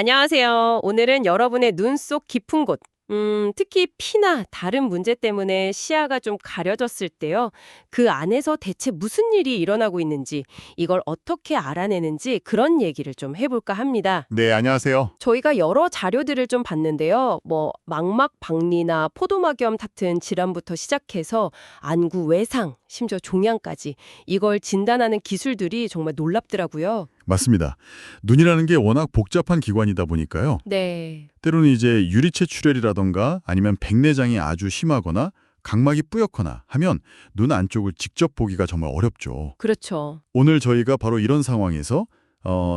안녕하세요. 오늘은 여러분의 눈 속 깊은 곳, 특히 피나 다른 문제 때문에 시야가 좀 가려졌을 때요. 그 안에서 대체 무슨 일이 일어나고 있는지, 이걸 어떻게 알아내는지 그런 얘기를 좀 해볼까 합니다. 네, 안녕하세요. 저희가 여러 자료들을 좀 봤는데요. 망막 박리나 포도막염 같은 질환부터 시작해서 안구 외상, 심지어 종양까지 이걸 진단하는 기술들이 정말 놀랍더라고요. 맞습니다. 눈이라는 게 워낙 복잡한 기관이다 보니까요. 네. 때로는 이제 유리체 출혈이라던가 아니면 백내장이 아주 심하거나 각막이 뿌옇거나 하면 눈 안쪽을 직접 보기가 정말 어렵죠. 그렇죠. 오늘 저희가 바로 이런 상황에서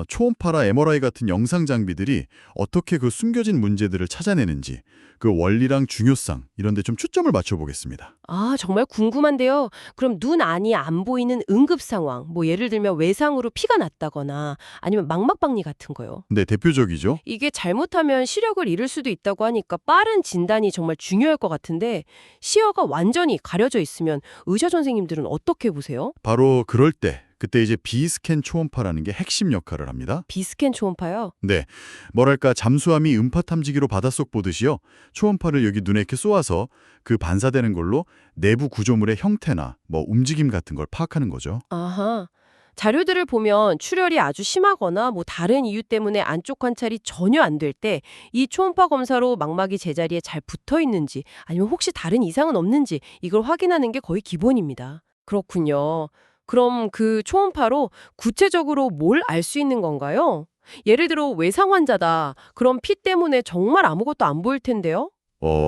초음파라 MRI 같은 영상 장비들이 어떻게 그 숨겨진 문제들을 찾아내는지 그 원리랑 중요성 이런 데 좀 초점을 맞춰보겠습니다. 아, 정말 궁금한데요. 그럼 눈 안이 안 보이는 응급 상황, 예를 들면 외상으로 피가 났다거나 아니면 망막박리 같은 거요. 네, 대표적이죠. 이게 잘못하면 시력을 잃을 수도 있다고 하니까 빠른 진단이 정말 중요할 것 같은데 시야가 완전히 가려져 있으면 의사 선생님들은 어떻게 보세요? 바로 그럴 때 그때 이제 비스캔 초음파라는 게 핵심 역할을 합니다. 비스캔 초음파요? 네, 뭐랄까 잠수함이 음파 탐지기로 바닷속 보듯이요. 초음파를 여기 눈에 이렇게 쏘아서 그 반사되는 걸로 내부 구조물의 형태나 움직임 같은 걸 파악하는 거죠. 아하. 자료들을 보면 출혈이 아주 심하거나 다른 이유 때문에 안쪽 관찰이 전혀 안 될 때 이 초음파 검사로 망막이 제자리에 잘 붙어 있는지 아니면 혹시 다른 이상은 없는지 이걸 확인하는 게 거의 기본입니다. 그렇군요. 그럼 그 초음파로 구체적으로 뭘 알 수 있는 건가요? 예를 들어 외상 환자다. 그럼 피 때문에 정말 아무것도 안 보일 텐데요?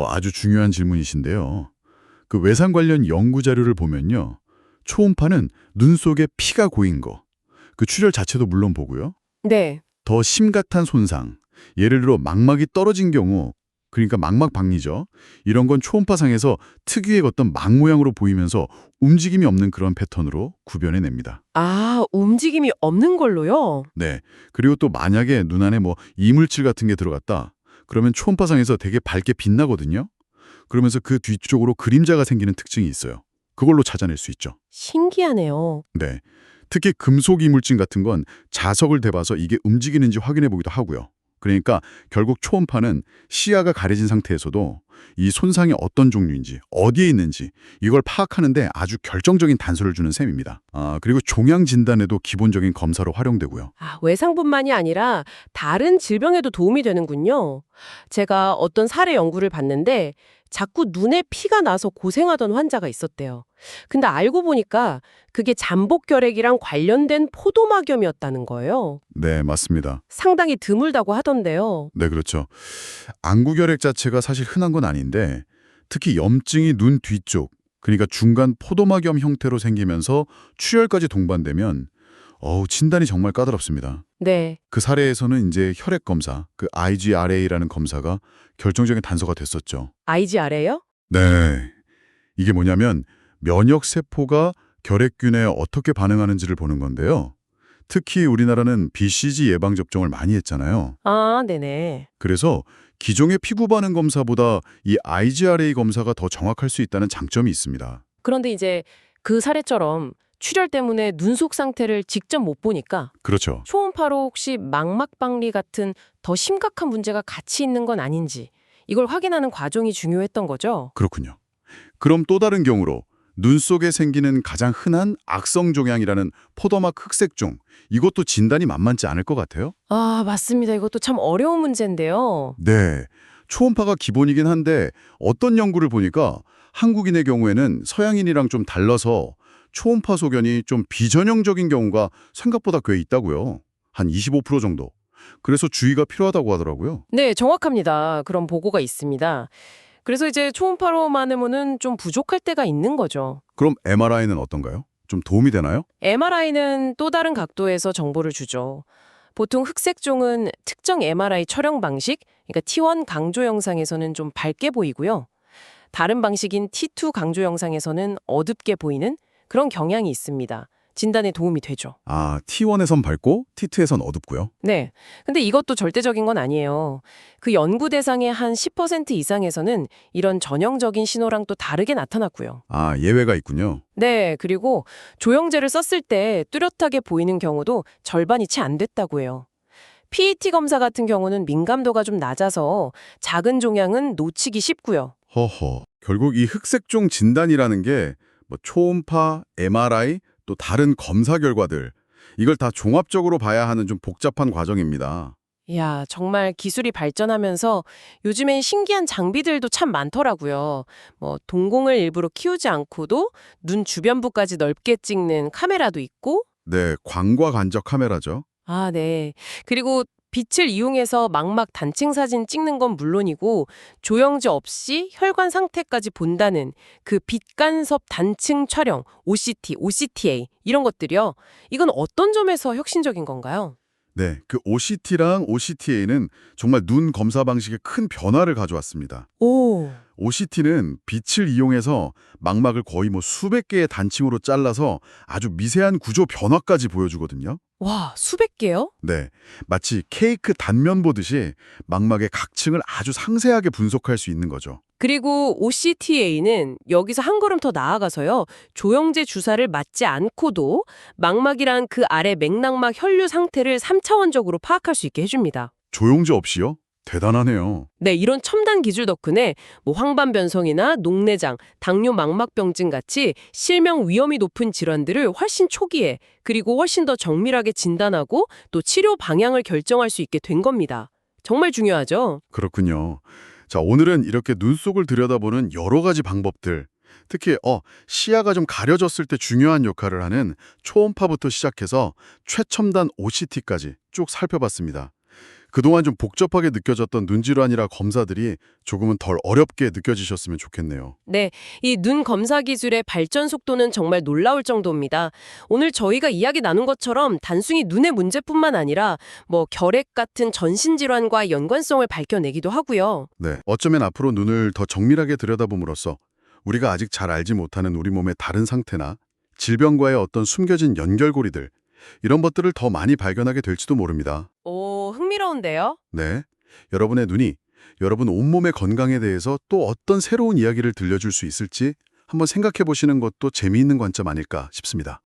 아주 중요한 질문이신데요. 그 외상 관련 연구 자료를 보면요. 초음파는 눈 속에 피가 고인 거, 그 출혈 자체도 물론 보고요. 네. 더 심각한 손상, 예를 들어 망막이 떨어진 경우, 그러니까 망막 박리죠. 이런 건 초음파상에서 특유의 어떤 망 모양으로 보이면서 움직임이 없는 그런 패턴으로 구별해냅니다. 아, 움직임이 없는 걸로요? 네. 그리고 또 만약에 눈 안에 이물질 같은 게 들어갔다. 그러면 초음파상에서 되게 밝게 빛나거든요. 그러면서 그 뒤쪽으로 그림자가 생기는 특징이 있어요. 그걸로 찾아낼 수 있죠. 신기하네요. 네. 특히 금속 이물질 같은 건 자석을 대봐서 이게 움직이는지 확인해 보기도 하고요. 그러니까 결국 초음파는 시야가 가려진 상태에서도 이 손상이 어떤 종류인지, 어디에 있는지 이걸 파악하는데 아주 결정적인 단서를 주는 셈입니다. 그리고 종양 진단에도 기본적인 검사로 활용되고요. 아, 외상뿐만이 아니라 다른 질병에도 도움이 되는군요. 제가 어떤 사례 연구를 봤는데 자꾸 눈에 피가 나서 고생하던 환자가 있었대요. 근데 알고 보니까 그게 잠복결핵이랑 관련된 포도막염이었다는 거예요. 네, 맞습니다. 상당히 드물다고 하던데요. 네, 그렇죠. 안구결핵 자체가 사실 흔한 건 아닌데 특히 염증이 눈 뒤쪽, 그러니까 중간 포도막염 형태로 생기면서 출혈까지 동반되면 진단이 정말 까다롭습니다. 네. 그 사례에서는 이제 혈액 검사, 그 IGRA라는 검사가 결정적인 단서가 됐었죠. IGRA요? 네. 이게 뭐냐면 면역 세포가 결핵균에 어떻게 반응하는지를 보는 건데요. 특히 우리나라는 BCG 예방 접종을 많이 했잖아요. 아, 네네. 그래서 기존의 피부 반응 검사보다 이 IGRA 검사가 더 정확할 수 있다는 장점이 있습니다. 그런데 이제 그 사례처럼 출혈 때문에 눈 속 상태를 직접 못 보니까 그렇죠. 초음파로 혹시 망막박리 같은 더 심각한 문제가 같이 있는 건 아닌지 이걸 확인하는 과정이 중요했던 거죠. 그렇군요. 그럼 또 다른 경우로 눈 속에 생기는 가장 흔한 악성 종양이라는 포도막 흑색종, 이것도 진단이 만만치 않을 것 같아요? 아, 맞습니다. 이것도 참 어려운 문제인데요. 네. 초음파가 기본이긴 한데 어떤 연구를 보니까 한국인의 경우에는 서양인이랑 좀 달라서 초음파 소견이 좀 비전형적인 경우가 생각보다 꽤 있다고요. 한 25% 정도. 그래서 주의가 필요하다고 하더라고요. 네, 정확합니다. 그런 보고가 있습니다. 그래서 이제 초음파로만 보는 좀 부족할 때가 있는 거죠. 그럼 MRI는 어떤가요? 좀 도움이 되나요? MRI는 또 다른 각도에서 정보를 주죠. 보통 흑색종은 특정 MRI 촬영 방식, 그러니까 T1 강조 영상에서는 좀 밝게 보이고요. 다른 방식인 T2 강조 영상에서는 어둡게 보이는 그런 경향이 있습니다. 진단에 도움이 되죠. T1에선 밝고 T2에선 어둡고요. 네. 근데 이것도 절대적인 건 아니에요. 그 연구 대상의 한 10% 이상에서는 이런 전형적인 신호랑 또 다르게 나타났고요. 예외가 있군요. 네. 그리고 조영제를 썼을 때 뚜렷하게 보이는 경우도 절반이 채 안 됐다고 해요. PET 검사 같은 경우는 민감도가 좀 낮아서 작은 종양은 놓치기 쉽고요. 허허. 결국 이 흑색종 진단이라는 게 뭐 초음파, MRI, 또 다른 검사 결과들 이걸 다 종합적으로 봐야 하는 좀 복잡한 과정입니다. 이야, 정말 기술이 발전하면서 요즘엔 신기한 장비들도 참 많더라고요. 뭐 동공을 일부러 키우지 않고도 눈 주변부까지 넓게 찍는 카메라도 있고, 네, 광과 간접 카메라죠. 아, 네. 그리고 빛을 이용해서 망막 단층 사진 찍는 건 물론이고 조영지 없이 혈관 상태까지 본다는 그 빛간섭 단층 촬영, OCT, OCTA 이런 것들이요. 이건 어떤 점에서 혁신적인 건가요? 네, 그 OCT랑 OCTA는 정말 눈 검사 방식에 큰 변화를 가져왔습니다. 오. OCT는 빛을 이용해서 망막을 거의 뭐 수백 개의 단층으로 잘라서 아주 미세한 구조 변화까지 보여주거든요. 와, 수백 개요? 네, 마치 케이크 단면 보듯이 망막의 각 층을 아주 상세하게 분석할 수 있는 거죠. 그리고 OCTA는 여기서 한 걸음 더 나아가서요. 조영제 주사를 맞지 않고도 망막이랑 그 아래 맥락막 혈류 상태를 3차원적으로 파악할 수 있게 해줍니다. 조영제 없이요? 대단하네요. 네, 이런 첨단 기술 덕분에 뭐 황반변성이나 녹내장, 당뇨 망막병증 같이 실명 위험이 높은 질환들을 훨씬 초기에 그리고 훨씬 더 정밀하게 진단하고 또 치료 방향을 결정할 수 있게 된 겁니다. 정말 중요하죠? 그렇군요. 자, 오늘은 이렇게 눈 속을 들여다보는 여러 가지 방법들, 특히 시야가 좀 가려졌을 때 중요한 역할을 하는 초음파부터 시작해서 최첨단 OCT까지 쭉 살펴봤습니다. 그동안 좀 복잡하게 느껴졌던 눈질환이라 검사들이 조금은 덜 어렵게 느껴지셨으면 좋겠네요. 네, 이 눈 검사 기술의 발전 속도는 정말 놀라울 정도입니다. 오늘 저희가 이야기 나눈 것처럼 단순히 눈의 문제뿐만 아니라 뭐 결핵 같은 전신 질환과 연관성을 밝혀내기도 하고요. 네, 어쩌면 앞으로 눈을 더 정밀하게 들여다봄으로써 우리가 아직 잘 알지 못하는 우리 몸의 다른 상태나 질병과의 어떤 숨겨진 연결고리들, 이런 것들을 더 많이 발견하게 될지도 모릅니다. 오, 흥미로운데요? 네, 여러분의 눈이 여러분 온몸의 건강에 대해서 또 어떤 새로운 이야기를 들려줄 수 있을지 한번 생각해 보시는 것도 재미있는 관점 아닐까 싶습니다.